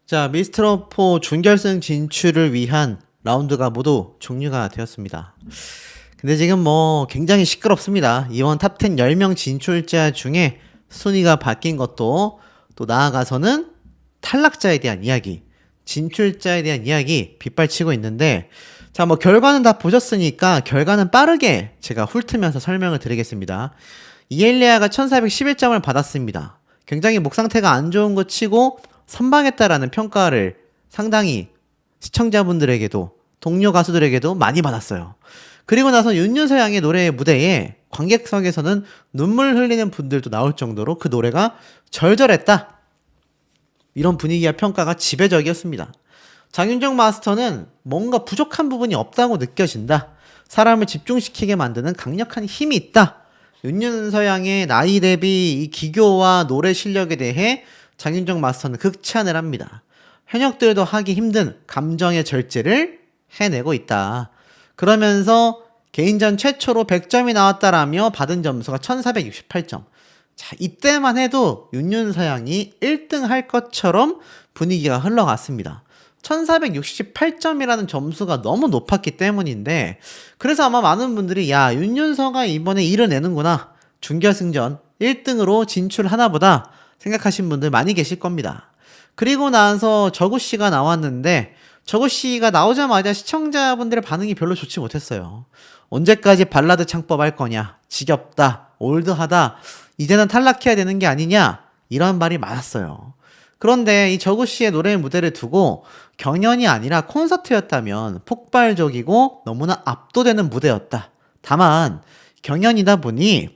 자, 미스트롯4 준결승 진출을 위한 라운드가 모두 종료가 되었습니다. 근데 지금 굉장히 시끄럽습니다. 이번 탑10 10명 진출자 중에 순위가 바뀐 것도, 또 나아가서는 탈락자에 대한 이야기, 진출자에 대한 이야기 빗발치고 있는데, 자, 결과는 다 보셨으니까 결과는 빠르게 제가 훑으면서 설명을 드리겠습니다. 이엘리아가 1411점을 받았습니다. 굉장히 목 상태가 안 좋은 것 치고 선방했다라는 평가를 상당히 시청자분들에게도 동료 가수들에게도 많이 받았어요. 그리고 나서 윤윤서 양의 노래 무대에 관객석에서는 눈물 흘리는 분들도 나올 정도로 그 노래가 절절했다, 이런 분위기와 평가가 지배적이었습니다. 장윤정 마스터는 뭔가 부족한 부분이 없다고 느껴진다, 사람을 집중시키게 만드는 강력한 힘이 있다, 윤윤서 양의 나이 대비 이 기교와 노래 실력에 대해 장윤정 마스터는 극찬을 합니다. 현역들도 하기 힘든 감정의 절제를 해내고 있다. 그러면서 개인전 최초로 100점이 나왔다라며 받은 점수가 1468점. 자, 이때만 해도 윤윤서 양이 1등 할 것처럼 분위기가 흘러갔습니다. 1468점이라는 점수가 너무 높았기 때문인데, 그래서 아마 많은 분들이 야, 윤윤서가 이번에 이뤄내는구나, 준결승전 1등으로 진출하나 보다 생각하신 분들 많이 계실 겁니다. 그리고 나서 저구씨가 나왔는데, 저구씨가 나오자마자 시청자분들의 반응이 별로 좋지 못했어요. 언제까지 발라드 창법 할 거냐, 지겹다, 올드하다, 이제는 탈락해야 되는 게 아니냐, 이런 말이 많았어요. 그런데 이 저구씨의 노래 무대를 두고 경연이 아니라 콘서트였다면 폭발적이고 너무나 압도되는 무대였다. 다만 경연이다 보니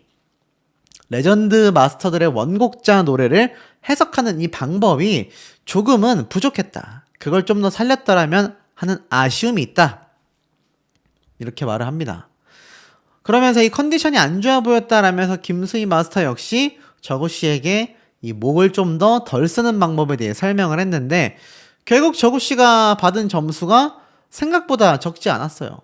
레전드 마스터들의 원곡자 노래를 해석하는 이 방법이 조금은 부족했다, 그걸 좀 더 살렸더라면 하는 아쉬움이 있다, 이렇게 말을 합니다. 그러면서 이 컨디션이 안 좋아 보였다라면서 김수희 마스터 역시 저구씨에게 이 목을 좀 더 덜 쓰는 방법에 대해 설명을 했는데, 결국 저구씨가 받은 점수가 생각보다 적지 않았어요.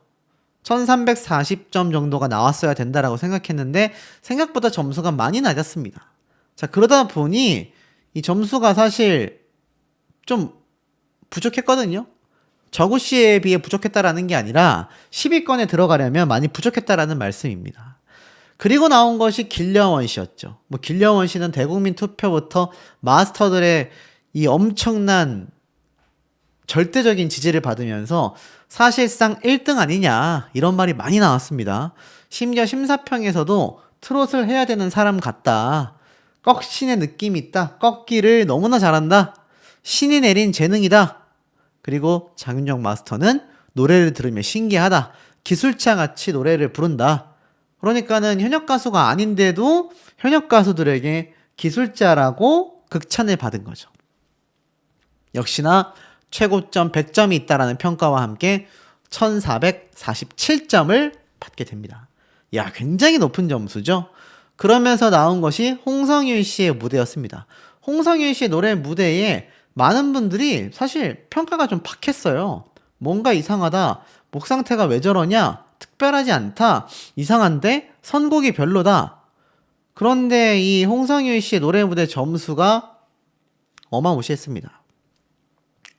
1340점 정도가 나왔어야 된다라고 생각했는데 생각보다 점수가 많이 낮았습니다. 자, 그러다 보니 이 점수가 사실 좀 부족했거든요. 저구씨에 비해 부족했다라는 게 아니라 10위권에 들어가려면 많이 부족했다라는 말씀입니다. 그리고 나온 것이 길려원 씨였죠. 길려원 씨는 대국민 투표부터 마스터들의 이 엄청난 절대적인 지지를 받으면서 사실상 1등 아니냐, 이런 말이 많이 나왔습니다. 심지어 심사평에서도 트롯을 해야 되는 사람 같다, 꺾신의 느낌이 있다, 꺾기를 너무나 잘한다, 신이 내린 재능이다, 그리고 장윤정 마스터는 노래를 들으며 신기하다, 기술자같이 노래를 부른다. 그러니까는 현역 가수가 아닌데도 현역 가수들에게 기술자라고 극찬을 받은 거죠. 역시나 최고점 100점이 있다라는 평가와 함께 1447점을 받게 됩니다. 야, 굉장히 높은 점수죠. 그러면서 나온 것이 홍성윤 씨의 무대였습니다. 홍성윤 씨의 노래 무대에 많은 분들이 사실 평가가 좀 박했어요. 뭔가 이상하다, 목 상태가 왜 저러냐, 특별하지 않다, 이상한데, 선곡이 별로다. 그런데 이 홍성윤 씨의 노래 무대 점수가 어마무시했습니다.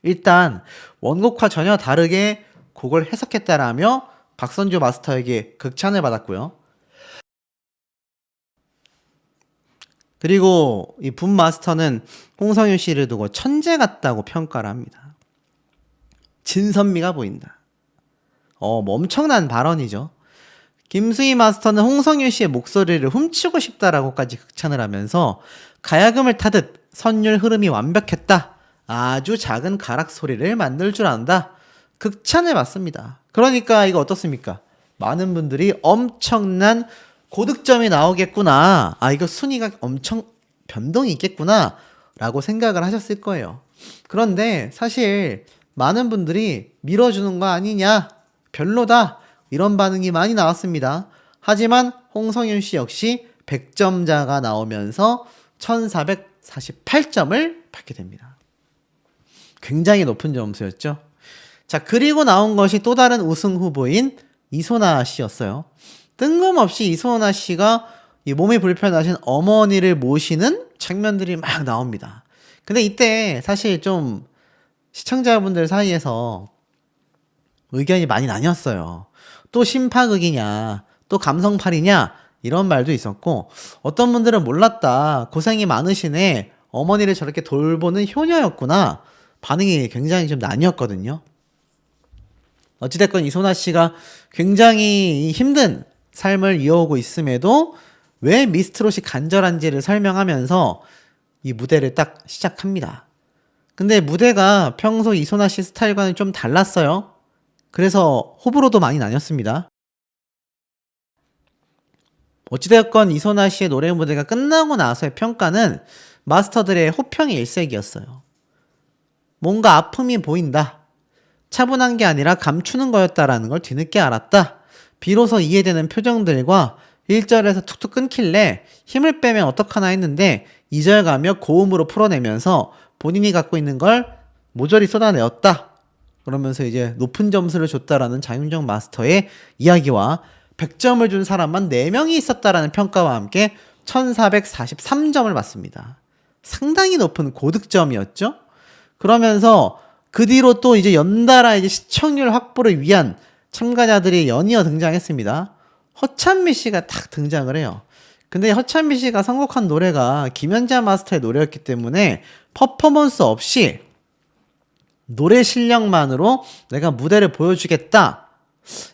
일단 원곡과 전혀 다르게 곡을 해석했다라며 박선주 마스터에게 극찬을 받았고요. 그리고 이 분 마스터는 홍성윤 씨를 두고 천재 같다고 평가를 합니다. 진선미가 보인다. 엄청난 발언이죠. 김수희 마스터는 홍성윤 씨의 목소리를 훔치고 싶다라고까지 극찬을 하면서 가야금을 타듯 선율 흐름이 완벽했다, 아주 작은 가락 소리를 만들 줄 안다, 극찬을 받습니다. 그러니까 이거 어떻습니까? 많은 분들이 엄청난 고득점이 나오겠구나, 이거 순위가 엄청 변동이 있겠구나 라고 생각을 하셨을 거예요. 그런데 사실 많은 분들이 밀어주는 거 아니냐, 별로다, 이런 반응이 많이 나왔습니다. 하지만 홍성윤 씨 역시 100점자가 나오면서 1448점을 받게 됩니다. 굉장히 높은 점수였죠. 자, 그리고 나온 것이 또 다른 우승 후보인 이소나 씨였어요. 뜬금없이 이소나 씨가 이 몸이 불편하신 어머니를 모시는 장면들이 막 나옵니다. 근데 이때 사실 좀 시청자분들 사이에서 의견이 많이 나뉘었어요. 또 심파극이냐, 또 감성팔이냐, 이런 말도 있었고, 어떤 분들은 몰랐다. 고생이 많으시네. 어머니를 저렇게 돌보는 효녀였구나. 반응이 굉장히 좀 나뉘었거든요. 어찌됐건 이소나 씨가 굉장히 힘든 삶을 이어오고 있음에도 왜 미스트롯이 간절한지를 설명하면서 이 무대를 딱 시작합니다. 근데 무대가 평소 이소나 씨 스타일과는 좀 달랐어요. 그래서 호불호도 많이 나뉘었습니다. 어찌되었건 이소나 씨의 노래 무대가 끝나고 나서의 평가는 마스터들의 호평이 일색이었어요. 뭔가 아픔이 보인다. 차분한 게 아니라 감추는 거였다라는 걸 뒤늦게 알았다. 비로소 이해되는 표정들과 1절에서 툭툭 끊길래 힘을 빼면 어떡하나 했는데 2절 가며 고음으로 풀어내면서 본인이 갖고 있는 걸 모조리 쏟아내었다. 그러면서 이제 높은 점수를 줬다라는 장윤정 마스터의 이야기와 100점을 준 사람만 4명이 있었다라는 평가와 함께 1443점을 받습니다. 상당히 높은 고득점이었죠. 그러면서 그 뒤로 또 이제 연달아 이제 시청률 확보를 위한 참가자들이 연이어 등장했습니다. 허찬미 씨가 딱 등장을 해요. 근데 허찬미 씨가 선곡한 노래가 김연자 마스터의 노래였기 때문에 퍼포먼스 없이 노래 실력만으로 내가 무대를 보여주겠다.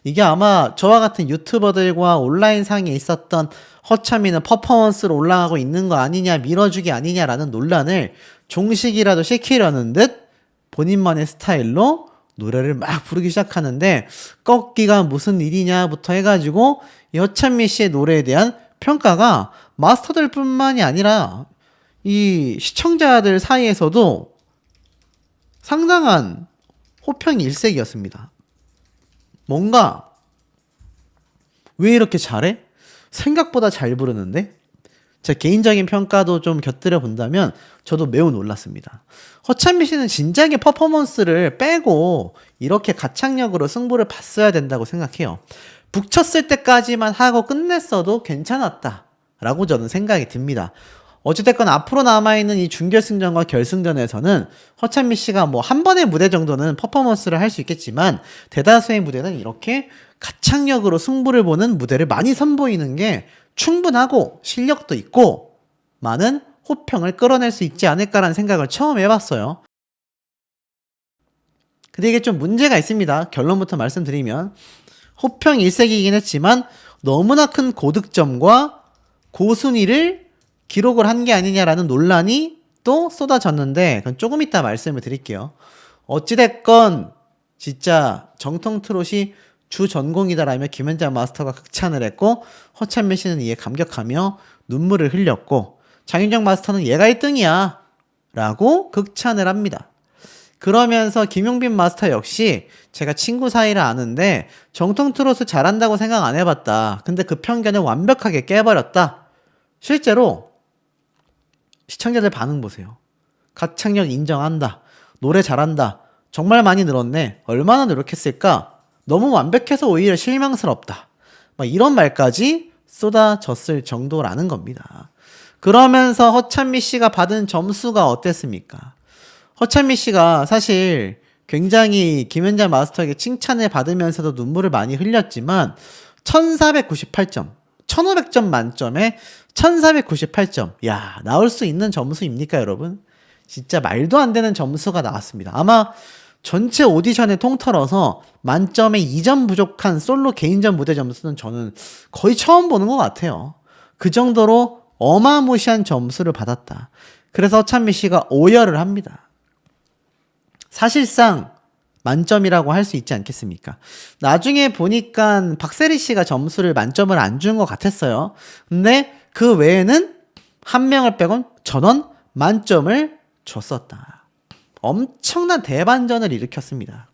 이게 아마 저와 같은 유튜버들과 온라인상에 있었던 허참이는 퍼포먼스로 올라가고 있는 거 아니냐, 밀어주기 아니냐라는 논란을 종식이라도 시키려는 듯 본인만의 스타일로 노래를 막 부르기 시작하는데, 꺾기가 무슨 일이냐부터 해가지고 이 허찬미 씨의 노래에 대한 평가가 마스터들 뿐만이 아니라 이 시청자들 사이에서도 상당한 호평이 일색이었습니다. 뭔가 왜 이렇게 잘해? 생각보다 잘 부르는데? 제 개인적인 평가도 좀 곁들여 본다면 저도 매우 놀랐습니다. 허찬미 씨는 진작에 퍼포먼스를 빼고 이렇게 가창력으로 승부를 봤어야 된다고 생각해요. 북쳤을 때까지만 하고 끝냈어도 괜찮았다 라고 저는 생각이 듭니다. 어찌됐건 앞으로 남아있는 이 준결승전과 결승전에서는 허찬미 씨가 뭐 한 번의 무대 정도는 퍼포먼스를 할 수 있겠지만 대다수의 무대는 이렇게 가창력으로 승부를 보는 무대를 많이 선보이는 게 충분하고 실력도 있고 많은 호평을 끌어낼 수 있지 않을까라는 생각을 처음 해봤어요. 근데 이게 좀 문제가 있습니다. 결론부터 말씀드리면 호평 일색이긴 했지만 너무나 큰 고득점과 고순위를 기록을 한 게 아니냐라는 논란이 또 쏟아졌는데 그건 조금 이따 말씀을 드릴게요. 어찌됐건 진짜 정통 트롯이 주 전공이다라며 김연자 마스터가 극찬을 했고, 허찬미 씨는 이에 감격하며 눈물을 흘렸고, 장윤정 마스터는 얘가 1등이야 라고 극찬을 합니다. 그러면서 김용빈 마스터 역시 제가 친구 사이라 아는데 정통 트롯을 잘한다고 생각 안 해봤다. 근데 그 편견을 완벽하게 깨버렸다. 실제로 시청자들 반응 보세요. 가창력 인정한다. 노래 잘한다. 정말 많이 늘었네. 얼마나 노력했을까? 너무 완벽해서 오히려 실망스럽다. 막 이런 말까지 쏟아졌을 정도라는 겁니다. 그러면서 허찬미 씨가 받은 점수가 어땠습니까? 허찬미 씨가 사실 굉장히 김연자 마스터에게 칭찬을 받으면서도 눈물을 많이 흘렸지만 1498점, 1500점 만점에 1498점. 야, 나올 수 있는 점수입니까, 여러분? 진짜 말도 안 되는 점수가 나왔습니다. 아마 전체 오디션을 통틀어서 만점에 2점 부족한 솔로 개인전 무대 점수는 저는 거의 처음 보는 것 같아요. 그 정도로 어마무시한 점수를 받았다. 그래서 허찬미 씨가 오열을 합니다. 사실상 만점이라고 할 수 있지 않겠습니까? 나중에 보니까 박세리 씨가 점수를 만점을 안 준 것 같았어요. 근데 그 외에는 한 명을 빼곤 전원 만점을 줬었다. 엄청난 대반전을 일으켰습니다.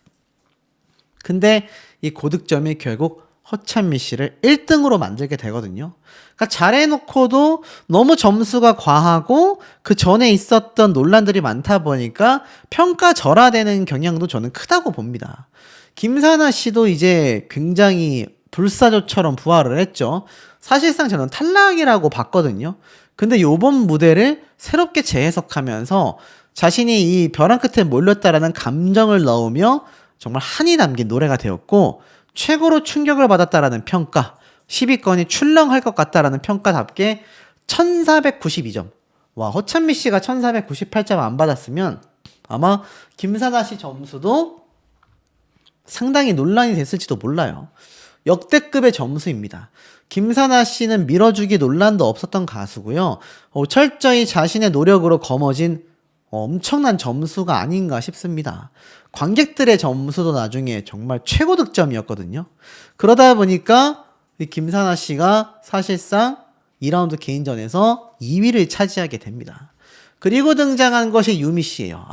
근데 이 고득점이 결국 허찬미 씨를 1등으로 만들게 되거든요. 그러니까 잘해놓고도 너무 점수가 과하고 그 전에 있었던 논란들이 많다 보니까 평가절하되는 경향도 저는 크다고 봅니다. 김사나 씨도 이제 굉장히 불사조처럼 부활을 했죠. 사실상 저는 탈락이라고 봤거든요. 근데 요번 무대를 새롭게 재해석하면서 자신이 이 벼랑 끝에 몰렸다라는 감정을 넣으며 정말 한이 담긴 노래가 되었고 최고로 충격을 받았다라는 평가, 10위권이 출렁할 것 같다라는 평가답게 1492점. 와, 허찬미 씨가 1498점 안 받았으면 아마 김사나 씨 점수도 상당히 논란이 됐을지도 몰라요. 역대급의 점수입니다. 김사나 씨는 밀어주기 논란도 없었던 가수고요. 철저히 자신의 노력으로 거머쥔 엄청난 점수가 아닌가 싶습니다. 관객들의 점수도 나중에 정말 최고 득점이었거든요. 그러다 보니까 이 김사나 씨가 사실상 2라운드 개인전에서 2위를 차지하게 됩니다. 그리고 등장한 것이 유미 씨예요.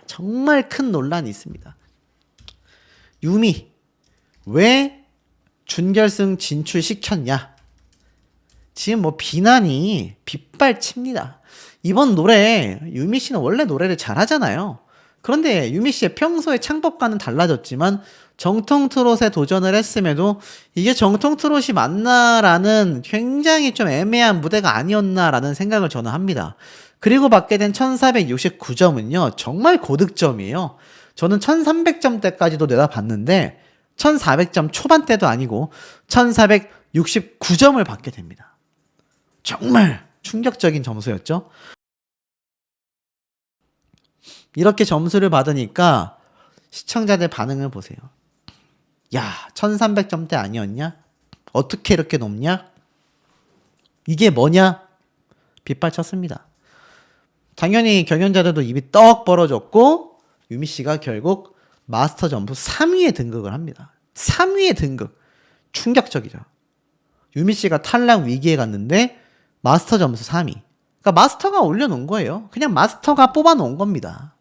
정말 큰 논란이 있습니다. 유미, 왜 준결승 진출시켰냐? 지금 뭐 비난이 빗발칩니다. 이번 노래 유미 씨는 원래 노래를 잘하잖아요. 그런데 유미 씨의 평소의 창법과는 달라졌지만 정통 트롯에 도전을 했음에도 이게 정통 트롯이 맞나라는 굉장히 좀 애매한 무대가 아니었나라는 생각을 저는 합니다. 그리고 받게 된 1469점은요 정말 고득점이에요. 저는 1300점대까지도 내다봤는데 1400점 초반대도 아니고 1469점을 받게 됩니다. 정말 충격적인 점수였죠. 이렇게 점수를 받으니까 시청자들 반응을 보세요. 야, 1300점대 아니었냐? 어떻게 이렇게 높냐? 이게 뭐냐? 빗발쳤습니다. 당연히 경연자들도 입이 떡 벌어졌고 유미 씨가 결국 마스터 점수 3위에 등극을 합니다. 3위에 등극. 충격적이죠. 유미 씨가 탈락 위기에 갔는데 마스터 점수 3위. 그러니까 마스터가 올려놓은 거예요. 그냥 마스터가 뽑아놓은 겁니다.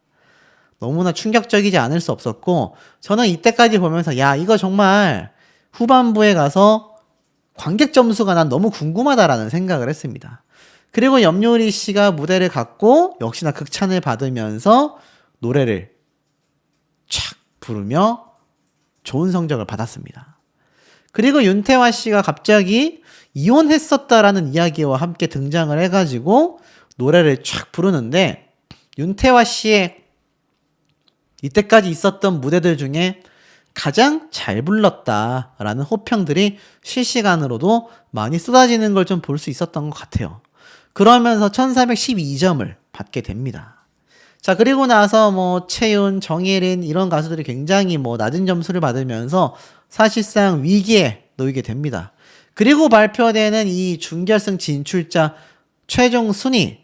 너무나 충격적이지 않을 수 없었고 저는 이때까지 보면서 야, 이거 정말 후반부에 가서 관객 점수가 난 너무 궁금하다라는 생각을 했습니다. 그리고 염요리 씨가 무대를 갖고 역시나 극찬을 받으면서 노래를 촥 부르며 좋은 성적을 받았습니다. 그리고 윤태화 씨가 갑자기 이혼했었다라는 이야기와 함께 등장을 해가지고 노래를 촥 부르는데 윤태화 씨의 이때까지 있었던 무대들 중에 가장 잘 불렀다라는 호평들이 실시간으로도 많이 쏟아지는 걸 좀 볼 수 있었던 것 같아요. 그러면서 1412점을 받게 됩니다. 자, 그리고 나서 뭐 채윤, 정예린 이런 가수들이 굉장히 뭐 낮은 점수를 받으면서 사실상 위기에 놓이게 됩니다. 그리고 발표되는 이 준결승 진출자 최종 순위.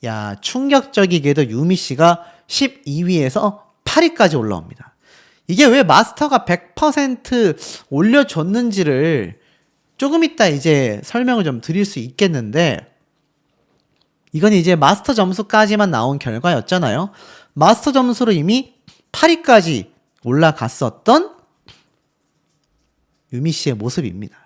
야, 충격적이게도 유미 씨가 12위에서 8위까지 올라옵니다. 이게 왜 마스터가 100% 올려줬는지를 조금 이따 이제 설명을 좀 드릴 수 있겠는데 이건 이제 마스터 점수까지만 나온 결과였잖아요. 마스터 점수로 이미 8위까지 올라갔었던 유미 씨의 모습입니다.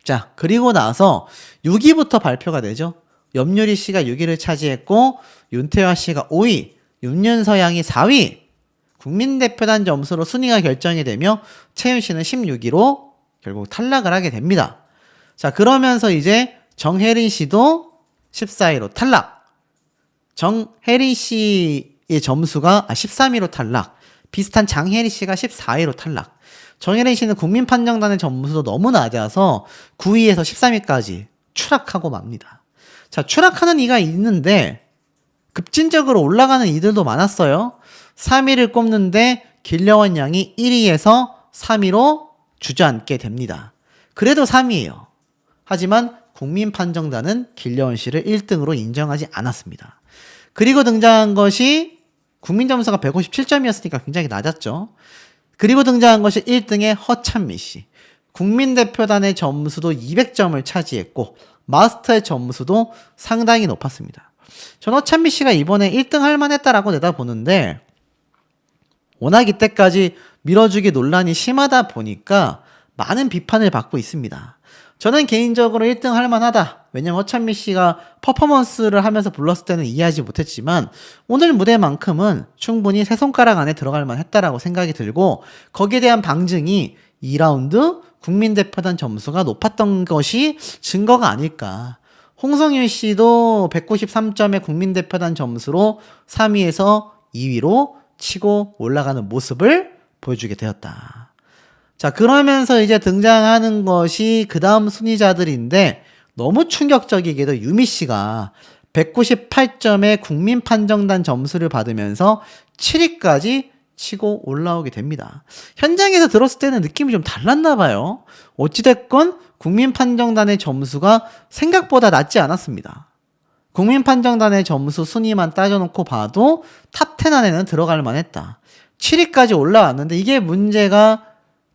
자, 그리고 나서 6위부터 발표가 되죠. 염유리 씨가 6위를 차지했고 윤태화 씨가 5위, 윤윤서양이 4위, 국민대표단 점수로 순위가 결정이 되며 채윤 씨는 16위로 결국 탈락을 하게 됩니다. 자, 그러면서 이제 정혜린 씨도 14위로 탈락. 정혜린 씨의 점수가 13위로 탈락. 비슷한 장혜리 씨가 14위로 탈락. 정혜린 씨는 국민판정단의 점수도 너무 낮아서 9위에서 13위까지 추락하고 맙니다. 자, 추락하는 이가 있는데 급진적으로 올라가는 이들도 많았어요. 3위를 꼽는데 길려원 양이 1위에서 3위로 주저앉게 됩니다. 그래도 3위예요. 하지만 국민판정단은 길려원 씨를 1등으로 인정하지 않았습니다. 그리고 등장한 것이 국민점수가 157점이었으니까 굉장히 낮았죠. 그리고 등장한 것이 1등의 허찬미 씨. 국민대표단의 점수도 200점을 차지했고 마스터의 점수도 상당히 높았습니다. 전 허찬미 씨가 이번에 1등 할 만했다라고 내다보는데 워낙 이때까지 밀어주기 논란이 심하다 보니까 많은 비판을 받고 있습니다. 저는 개인적으로 1등 할 만하다. 왜냐면 허찬미 씨가 퍼포먼스를 하면서 불렀을 때는 이해하지 못했지만 오늘 무대만큼은 충분히 세 손가락 안에 들어갈 만했다라고 생각이 들고 거기에 대한 방증이 2라운드 국민대표단 점수가 높았던 것이 증거가 아닐까. 홍성윤 씨도 193점의 국민대표단 점수로 3위에서 2위로 치고 올라가는 모습을 보여주게 되었다. 자, 그러면서 이제 등장하는 것이 그 다음 순위자들인데 너무 충격적이게도 유미 씨가 198점의 국민판정단 점수를 받으면서 7위까지 치고 올라오게 됩니다. 현장에서 들었을 때는 느낌이 좀 달랐나 봐요. 어찌됐건 국민판정단의 점수가 생각보다 낮지 않았습니다. 국민판정단의 점수 순위만 따져놓고 봐도 탑10 안에는 들어갈 만했다. 7위까지 올라왔는데 이게 문제가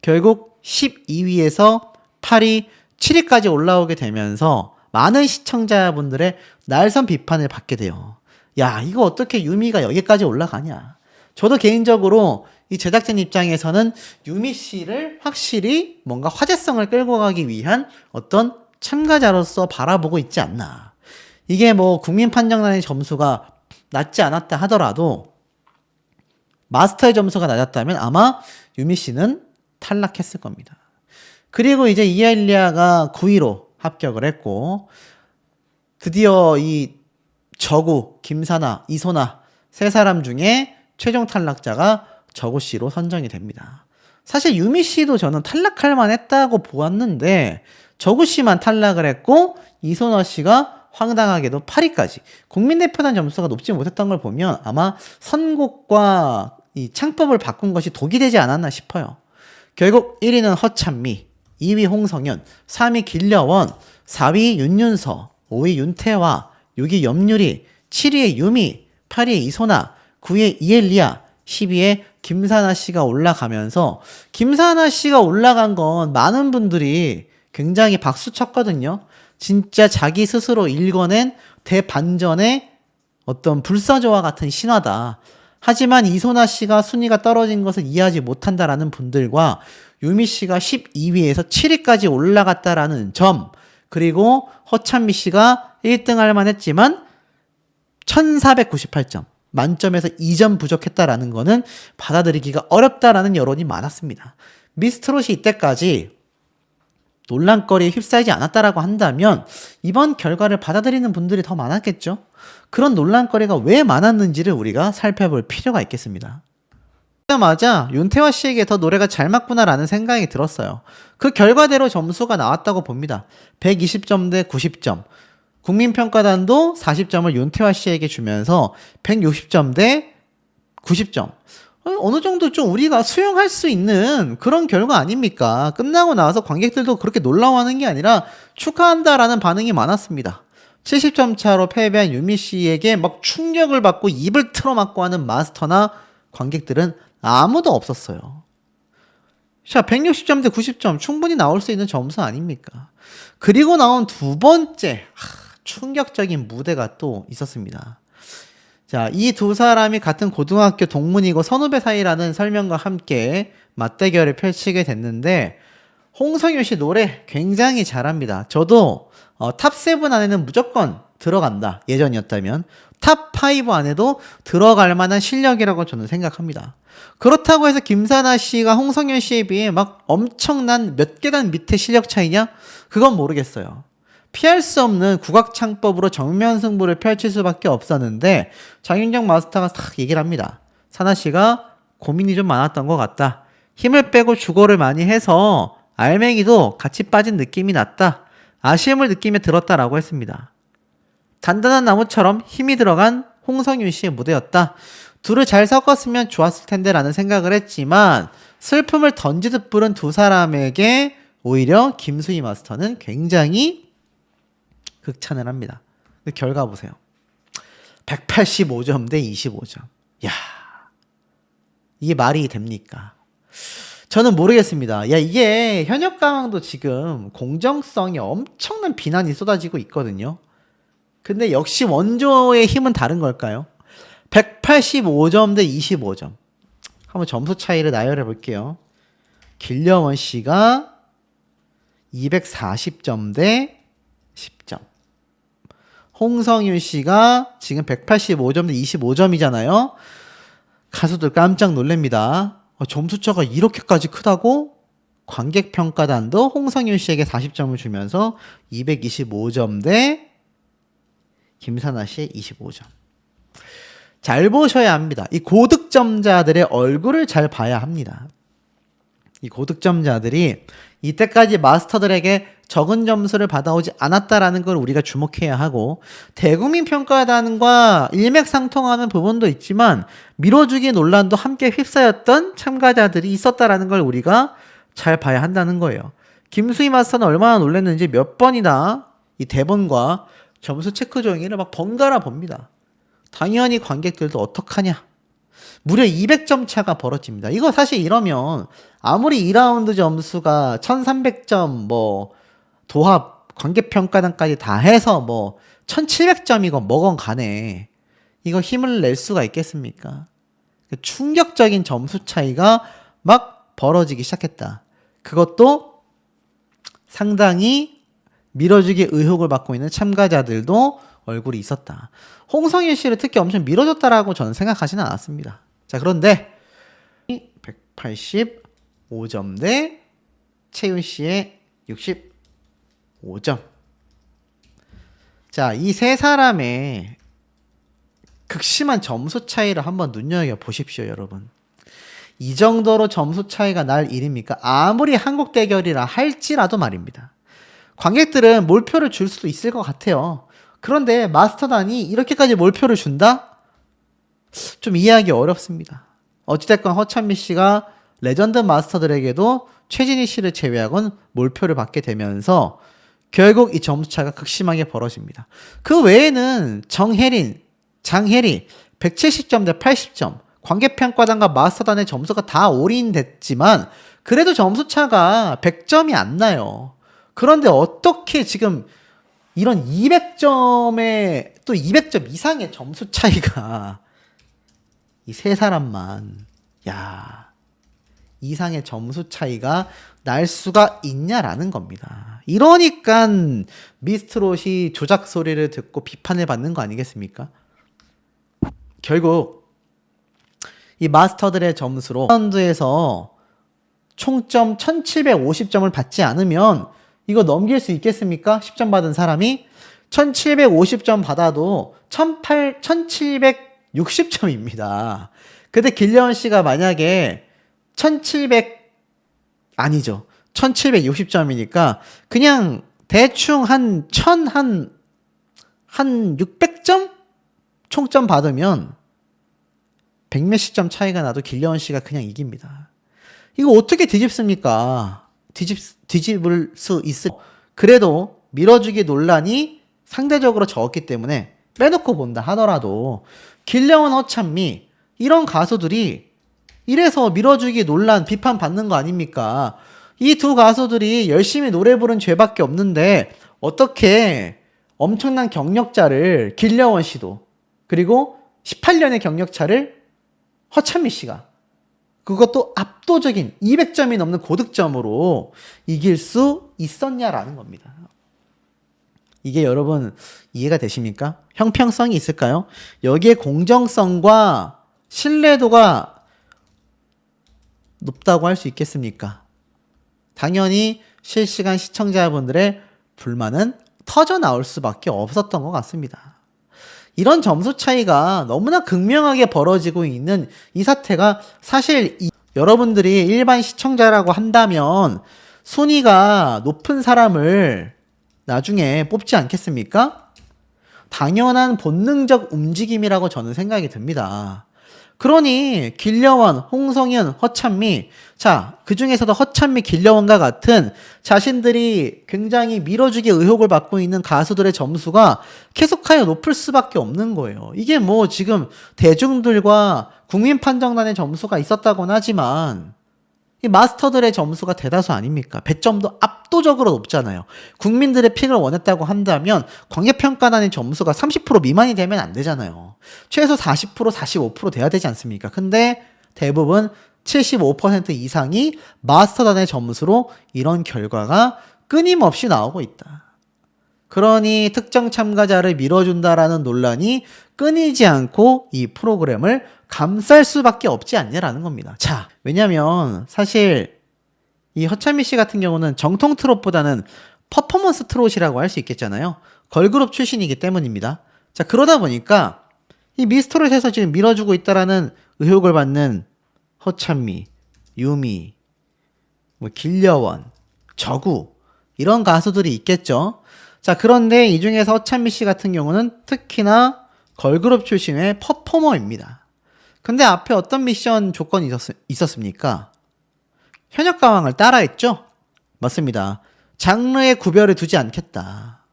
결국 12위에서 8위, 7위까지 올라오게 되면서 많은 시청자분들의 날선 비판을 받게 돼요. 야, 이거 어떻게 유미가 여기까지 올라가냐. 저도 개인적으로 이 제작진 입장에서는 유미 씨를 확실히 뭔가 화제성을 끌고 가기 위한 어떤 참가자로서 바라보고 있지 않나. 이게 뭐 국민판정단의 점수가 낮지 않았다 하더라도 마스터의 점수가 낮았다면 아마 유미 씨는 탈락했을 겁니다. 그리고 이제 이엘리아가 9위로 합격을 했고 드디어 이 저구, 김사나, 이소나 세 사람 중에 최종 탈락자가 저구 씨로 선정이 됩니다. 사실 유미 씨도 저는 탈락할 만했다고 보았는데 저구 씨만 탈락을 했고 이소나 씨가 황당하게도 8위까지 국민대표단 점수가 높지 못했던 걸 보면 아마 선곡과 이 창법을 바꾼 것이 독이 되지 않았나 싶어요. 결국 1위는 허찬미, 2위 홍성윤, 3위 길려원, 4위 윤윤서, 5위 윤태화, 6위 염유리, 7위에 유미, 8위에 이소나, 9위에 이엘리아, 10위에 김사나 씨가 올라가면서 김사나 씨가 올라간 건 많은 분들이 굉장히 박수 쳤거든요. 진짜 자기 스스로 읽어낸 대반전의 어떤 불사조와 같은 신화다. 하지만 이소나 씨가 순위가 떨어진 것을 이해하지 못한다라는 분들과 유미 씨가 12위에서 7위까지 올라갔다라는 점, 그리고 허찬미 씨가 1등 할 만했지만 1498점, 만점에서 2점 부족했다라는 거는 받아들이기가 어렵다라는 여론이 많았습니다. 미스트롯이 이때까지 논란거리에 휩싸이지 않았다라고 한다면 이번 결과를 받아들이는 분들이 더 많았겠죠. 그런 논란거리가 왜 많았는지를 우리가 살펴볼 필요가 있겠습니다. 그러자마자 윤태화 씨에게 더 노래가 잘 맞구나라는 생각이 들었어요. 그 결과대로 점수가 나왔다고 봅니다. 120점 대 90점. 국민평가단도 40점을 윤태화 씨에게 주면서 160점 대 90점. 어느 정도 좀 우리가 수용할 수 있는 그런 결과 아닙니까? 끝나고 나와서 관객들도 그렇게 놀라워하는 게 아니라 축하한다라는 반응이 많았습니다. 70점 차로 패배한 유미 씨에게 막 충격을 받고 입을 틀어막고 하는 마스터나 관객들은 아무도 없었어요. 자, 160점 대 90점 충분히 나올 수 있는 점수 아닙니까? 그리고 나온 두 번째 충격적인 무대가 또 있었습니다. 자, 이 두 사람이 같은 고등학교 동문이고 선후배 사이라는 설명과 함께 맞대결을 펼치게 됐는데 홍성윤 씨 노래 굉장히 잘합니다. 저도 탑7 안에는 무조건 들어간다. 예전이었다면 탑5 안에도 들어갈 만한 실력이라고 저는 생각합니다. 그렇다고 해서 김사나 씨가 홍성윤 씨에 비해 막 엄청난 몇 계단 밑에 실력 차이냐? 그건 모르겠어요. 피할 수 없는 국악창법으로 정면 승부를 펼칠 수밖에 없었는데 장윤정 마스터가 딱 얘기를 합니다. 사나 씨가 고민이 좀 많았던 것 같다. 힘을 빼고 주거를 많이 해서 알맹이도 같이 빠진 느낌이 났다. 아쉬움을 느끼며 들었다라고 했습니다. 단단한 나무처럼 힘이 들어간 홍성윤 씨의 무대였다. 둘을 잘 섞었으면 좋았을 텐데 라는 생각을 했지만 슬픔을 던지듯 부른 두 사람에게 오히려 김수희 마스터는 굉장히 극찬을 합니다. 근데 결과 보세요. 185점 대 25점. 야, 이게 말이 됩니까? 저는 모르겠습니다. 야, 이게 현역가왕도 지금 공정성에 엄청난 비난이 쏟아지고 있거든요. 근데 역시 원조의 힘은 다른 걸까요? 185점 대 25점. 한번 점수 차이를 나열해 볼게요. 길려원 씨가 240점 대 10점. 홍성윤 씨가 지금 185점 대 25점이잖아요. 가수들 깜짝 놀랍니다. 점수차가 이렇게까지 크다고? 관객평가단도 홍성윤 씨에게 40점을 주면서 225점 대 김사나 씨 25점. 잘 보셔야 합니다. 이 고득점자들의 얼굴을 잘 봐야 합니다. 이 고득점자들이 이때까지 마스터들에게 적은 점수를 받아오지 않았다라는 걸 우리가 주목해야 하고, 대국민 평가단과 일맥상통하는 부분도 있지만 밀어주기 논란도 함께 휩싸였던 참가자들이 있었다라는 걸 우리가 잘 봐야 한다는 거예요. 김수희 마스터는 얼마나 놀랐는지 몇 번이나 이 대본과 점수 체크 종이를 막 번갈아 봅니다. 당연히 관객들도 어떡하냐. 무려 200점 차가 벌어집니다. 이거 사실 이러면 아무리 2라운드 점수가 1300점 뭐 도합 관객평가단까지 다 해서 뭐 1700점이건 뭐건 간에 이거 힘을 낼 수가 있겠습니까? 충격적인 점수 차이가 막 벌어지기 시작했다. 그것도 상당히 밀어주기 의혹을 받고 있는 참가자들도 얼굴이 있었다. 홍성일 씨를 특히 엄청 밀어줬다라고 저는 생각하지는 않았습니다. 자, 그런데 185점 대 채윤 씨의 65점. 자, 이 세 사람의 극심한 점수 차이를 한번 눈여겨 보십시오, 여러분. 이 정도로 점수 차이가 날 일입니까? 아무리 한국 대결이라 할지라도 말입니다. 관객들은 몰표를 줄 수도 있을 것 같아요. 그런데 마스터단이 이렇게까지 몰표를 준다? 좀 이해하기 어렵습니다. 어찌됐건 허찬미 씨가 레전드 마스터들에게도 최진희 씨를 제외하고는 몰표를 받게 되면서 결국 이 점수차가 극심하게 벌어집니다. 그 외에는 정혜린, 장혜리 170점 대 80점, 관객평가단과 마스터단의 점수가 다 올인됐지만 그래도 점수차가 100점이 안 나요. 그런데 어떻게 지금 이런 200점에 또 200점 이상의 점수 차이가 이 세 사람만 이상의 점수 차이가 날 수가 있냐라는 겁니다. 이러니까 미스트롯이 조작 소리를 듣고 비판을 받는 거 아니겠습니까? 결국 이 마스터들의 점수로 라운드에서 총점 1750점을 받지 않으면 이거 넘길 수 있겠습니까? 10점 받은 사람이 1750점 받아도 1760점입니다. 근데 길려원 씨가 만약에 1760점이니까 그냥 대충 한 600점? 총점 받으면 100몇십 점 차이가 나도 길려원 씨가 그냥 이깁니다. 이거 어떻게 뒤집습니까? 뒤집을 수 있을. 그래도 밀어주기 논란이 상대적으로 적었기 때문에 빼놓고 본다 하더라도 길려원, 허찬미 이런 가수들이 이래서 밀어주기 논란 비판 받는 거 아닙니까? 이 두 가수들이 열심히 노래 부른 죄밖에 없는데 어떻게 엄청난 경력자를 길려원 씨도 그리고 18년의 경력차를 허찬미 씨가 그것도 압도적인 200점이 넘는 고득점으로 이길 수 있었냐라는 겁니다. 이게 여러분 이해가 되십니까? 형평성이 있을까요? 여기에 공정성과 신뢰도가 높다고 할 수 있겠습니까? 당연히 실시간 시청자분들의 불만은 터져 나올 수밖에 없었던 것 같습니다. 이런 점수 차이가 너무나 극명하게 벌어지고 있는 이 사태가 사실 여러분들이 일반 시청자라고 한다면 순위가 높은 사람을 나중에 뽑지 않겠습니까? 당연한 본능적 움직임이라고 저는 생각이 듭니다. 그러니 길려원, 홍성현, 허찬미, 자, 그 중에서도 허찬미, 길려원과 같은 자신들이 굉장히 밀어주기 의혹을 받고 있는 가수들의 점수가 계속하여 높을 수밖에 없는 거예요. 이게 뭐 지금 대중들과 국민판정단의 점수가 있었다고는 하지만 이 마스터들의 점수가 대다수 아닙니까? 배점도 압도적으로 높잖아요. 국민들의 픽을 원했다고 한다면 관객평가단의 점수가 30% 미만이 되면 안 되잖아요. 최소 40%, 45% 돼야 되지 않습니까? 근데 대부분 75% 이상이 마스터단의 점수로 이런 결과가 끊임없이 나오고 있다. 그러니 특정 참가자를 밀어준다라는 논란이 끊이지 않고 이 프로그램을 감쌀 수밖에 없지 않냐라는 겁니다. 자, 왜냐면 사실 이 허찬미 씨 같은 경우는 정통 트롯보다는 퍼포먼스 트롯이라고 할 수 있겠잖아요. 걸그룹 출신이기 때문입니다. 자, 그러다 보니까 이 미스터롯에서 지금 밀어주고 있다라는 의혹을 받는 허찬미, 유미, 뭐 길려원, 저구 이런 가수들이 있겠죠. 자, 그런데 이 중에서 허찬미 씨 같은 경우는 특히나 걸그룹 출신의 퍼포머입니다. 근데 앞에 어떤 미션 조건이 있었습니까? 현역가왕을 따라했죠? 맞습니다. 장르의 구별을 두지 않겠다.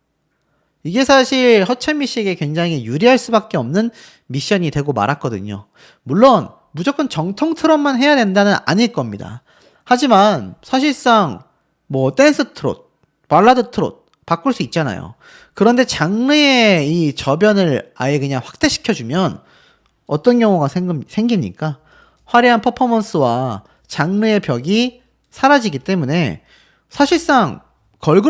이게 사실 허찬미 씨에게 굉장히 유리할 수밖에 없는 미션이 되고 말았거든요. 물론 무조건 정통 트롯만 해야 된다는 아닐 겁니다. 하지만 사실상 뭐 댄스 트롯, 발라드 트롯 바꿀 수 있잖아요. 그런데 장르의 이 저변을 아예 그냥 확대시켜주면 어떤 경우가 생깁니까? 화려한 퍼포먼스와 장르의 벽이 사라지기 때문에 사실상 걸그룹